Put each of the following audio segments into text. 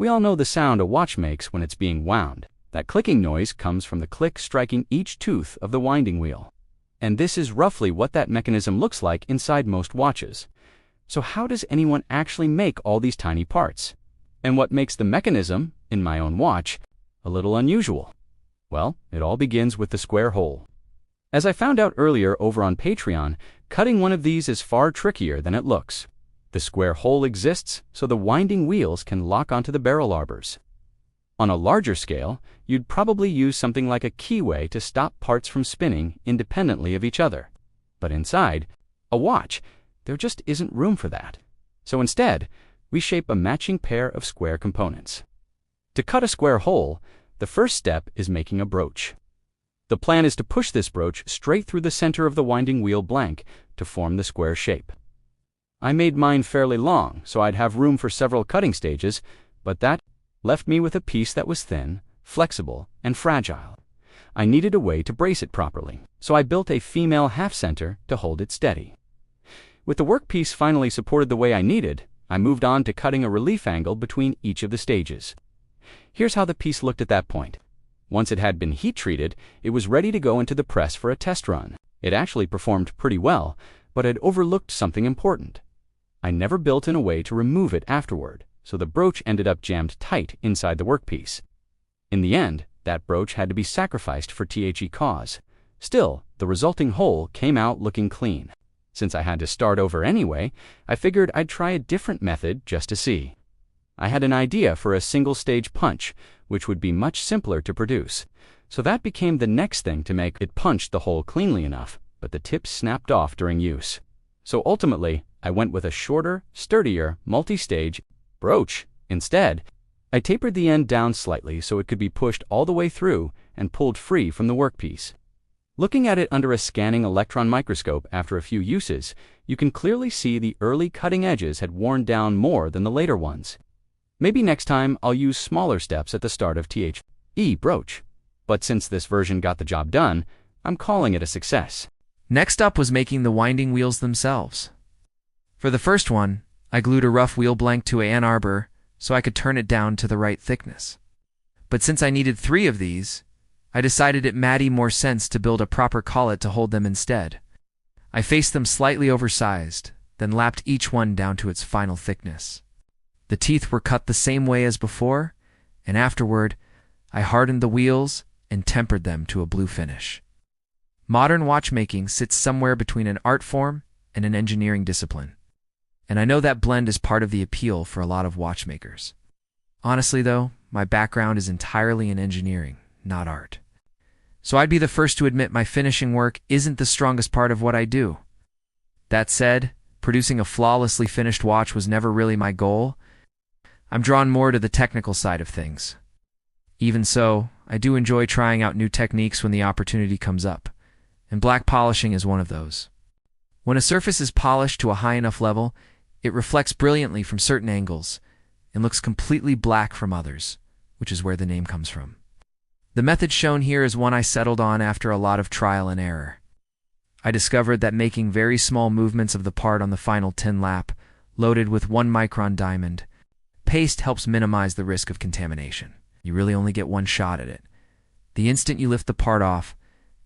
We all know the sound a watch makes when it's being wound. That clicking noise comes from the click striking each tooth of the winding wheel. And this is roughly what that mechanism looks like inside most watches. So how does anyone actually make all these tiny parts? And what makes the mechanism, in my own watch, a little unusual? Well, it all begins with the square hole. As I found out earlier over on Patreon, cutting one of these is far trickier than it looks. The square hole exists so the winding wheels can lock onto the barrel arbors. On a larger scale, you'd probably use something like a keyway to stop parts from spinning independently of each other. But inside a watch, there just isn't room for that. So instead, we shape a matching pair of square components. To cut a square hole, the first step is making a broach. The plan is to push this broach straight through the center of the winding wheel blank to form the square shape. I made mine fairly long, so I'd have room for several cutting stages, but that left me with a piece that was thin, flexible, and fragile. I needed a way to brace it properly, so I built a female half-center to hold it steady. With the workpiece finally supported the way I needed, I moved on to cutting a relief angle between each of the stages. Here's how the piece looked at that point. Once it had been heat-treated, it was ready to go into the press for a test run. It actually performed pretty well, but I'd overlooked something important. I never built in a way to remove it afterward, so the broach ended up jammed tight inside the workpiece. In the end, that broach had to be sacrificed for the cause. Still, the resulting hole came out looking clean. Since I had to start over anyway, I figured I'd try a different method just to see. I had an idea for a single-stage punch, which would be much simpler to produce. So that became the next thing to make it punch the hole cleanly enough, but the tips snapped off during use. So ultimately, I went with a shorter, sturdier, multi-stage broach. Instead, I tapered the end down slightly so it could be pushed all the way through and pulled free from the workpiece. Looking at it under a scanning electron microscope after a few uses, you can clearly see the early cutting edges had worn down more than the later ones. Maybe next time I'll use smaller steps at the start of the broach. But since this version got the job done, I'm calling it a success. Next up was making the winding wheels themselves. For the first one, I glued a rough wheel blank to an arbor so I could turn it down to the right thickness. But since I needed 3 of these, I decided it made more sense to build a proper collet to hold them instead. I faced them slightly oversized, then lapped each one down to its final thickness. The teeth were cut the same way as before, and afterward, I hardened the wheels and tempered them to a blue finish. Modern watchmaking sits somewhere between an art form and an engineering discipline. And I know that blend is part of the appeal for a lot of watchmakers. Honestly though, my background is entirely in engineering, not art. So I'd be the first to admit my finishing work isn't the strongest part of what I do. That said, producing a flawlessly finished watch was never really my goal. I'm drawn more to the technical side of things. Even so, I do enjoy trying out new techniques when the opportunity comes up, and black polishing is one of those. When a surface is polished to a high enough level, it reflects brilliantly from certain angles and looks completely black from others, which is where the name comes from. The method shown here is one I settled on after a lot of trial and error. I discovered that making very small movements of the part on the final tin lap, loaded with 1-micron diamond, paste helps minimize the risk of contamination. You really only get one shot at it. The instant you lift the part off,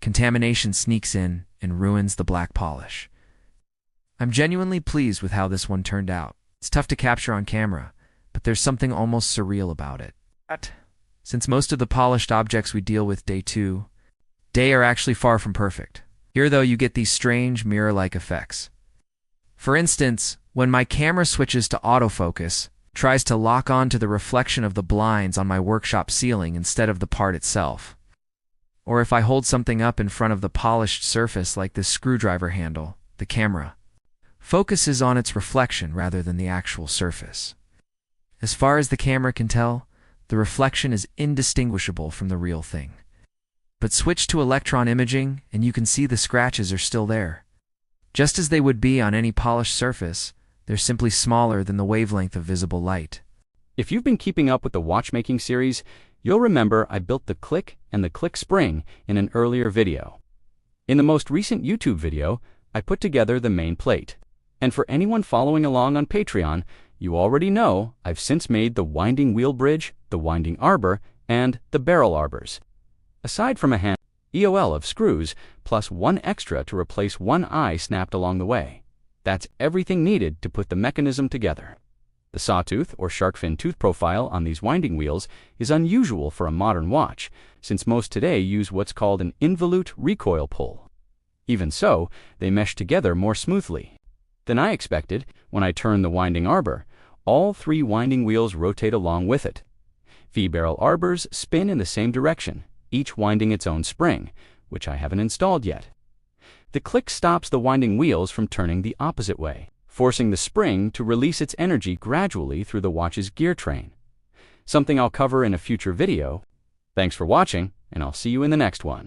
contamination sneaks in and ruins the black polish. I'm genuinely pleased with how this one turned out. It's tough to capture on camera, but there's something almost surreal about it. Since most of the polished objects we deal with day are actually far from perfect. Here though you get these strange mirror-like effects. For instance, when my camera switches to autofocus, tries to lock on to the reflection of the blinds on my workshop ceiling instead of the part itself. Or if I hold something up in front of the polished surface like this screwdriver handle, the camera focuses on its reflection rather than the actual surface. As far as the camera can tell, the reflection is indistinguishable from the real thing. But switch to electron imaging and you can see the scratches are still there. Just as they would be on any polished surface, they're simply smaller than the wavelength of visible light. If you've been keeping up with the watchmaking series, you'll remember I built the click and the click spring in an earlier video. In the most recent YouTube video, I put together the main plate. And for anyone following along on Patreon, You already know I've since made the winding wheel bridge, the winding arbor, and the barrel arbors. Aside from a hand EOL of screws, plus one extra to replace one eye snapped along the way. That's everything needed to put the mechanism together. The sawtooth or shark fin tooth profile on these winding wheels is unusual for a modern watch, since most today use what's called an involute recoil pull. Even so, they mesh together more smoothly than I expected. When I turn the winding arbor, all three winding wheels rotate along with it. V-barrel arbors spin in the same direction, each winding its own spring, which I haven't installed yet. The click stops the winding wheels from turning the opposite way, forcing the spring to release its energy gradually through the watch's gear train. Something I'll cover in a future video. Thanks for watching, and I'll see you in the next one.